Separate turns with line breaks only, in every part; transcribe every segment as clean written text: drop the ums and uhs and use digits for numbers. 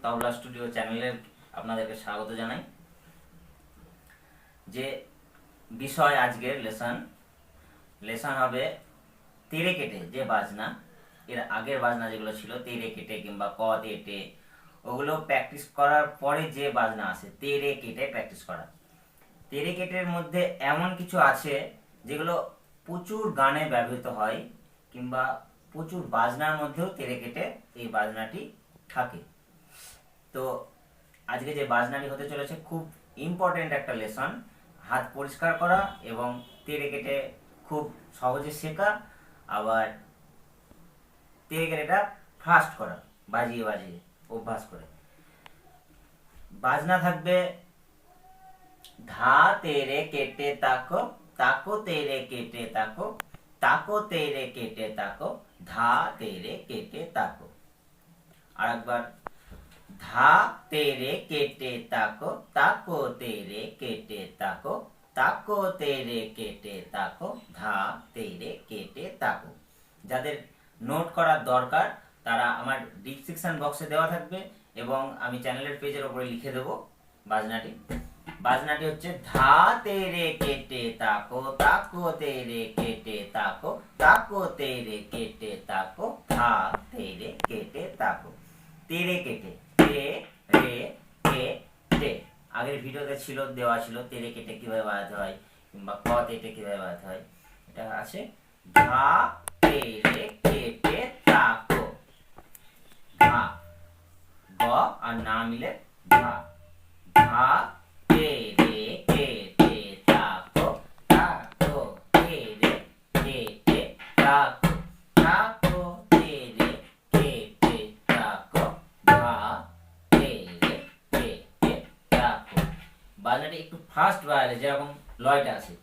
তবলা studio চ্যানেলে আপনাদেরকে স্বাগত জানাই। যে বিষয় আজকের লেসন হবে তেরে কেটে যে বাজনা, এর আগের বাজনা যেগুলো ছিল তেরে কেটে কিংবা ক তেটে, ওগুলো প্র্যাকটিস করার পরে যে বাজনা আছে তেরে কেটে প্র্যাকটিস করা। তেরে কেটের মধ্যে এমন কিছু আছে যেগুলো প্রচুর গানে ব্যবহৃত হয় কিংবা প্রচুর বাজনার মধ্যেও তেরে কেটে এই বাজনাটি থাকে। তো আজকে যে বাজনাটি হতে চলেছে খুব ইম্পর্টেন্ট একটা লেসন, হাত পরিষ্কার করা এবং তেরে কেটে খুব সহজে শেখা, আবার তেরে কেটেটা ফাস্ট করা, বাজিয়ে বাজিয়ে অভ্যাস করে। বাজনা থাকবে ধা তেরে কেটে তাকো, তাকো তেরে কেটে তাকো, তাকো তেরে কেটে তাকো, ধা তেরে কেটে তাকো। আর একবার ধা তেরে কেটে তাকো, তাকো তেরে কেটে তাকো, তাকো তেরে কেটে তাকো, ধা তেরে কেটে তাকো। যাদের নোট করার দরকার তারা আমার ডিসক্রিপশন বক্সে দেওয়া থাকবে এবং আমি চ্যানেলের পেজের উপরে লিখে দেবো বাজনাটি। বাজনাটি হচ্ছে ধা তেরে কেটে তাকো, তাকো তেরে কেটে তাকো, তাকো তেরে কেটে তাকো, ধা তেরে কেটে তাকো। তেরে কেটে, তে রে কে টে, আগের ভিডিওতে ছিল, দেওয়া ছিল তেরে কেটে কিভাবে বাজাতে হয় কিংবা ক তেটে কিভাবে বাজাতে হয়। এটা আছে ধা তেরে কেটে তাকো, ধা গ আর না মিলে ধা, ধা তেরে কেটে তাকো, তাকো তেরে কেটে তাকো, তাকো তেরে কেটে তাকো, ধা তেরে কেটে তাকো। বাজনাটি একটু ফাস্ট বাজালে যেরকম লয়টা আছে।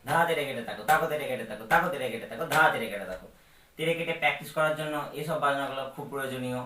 ধা তেরে কেটে থাকো, তাকো তেরে কেটে থাকো, তাকো তেরে কেটে থাকো, ধা তেরে কেটে থাকো। তেরে কেটে প্র্যাকটিস করার জন্য এসব বাজনাগুলো খুব প্রয়োজনীয়।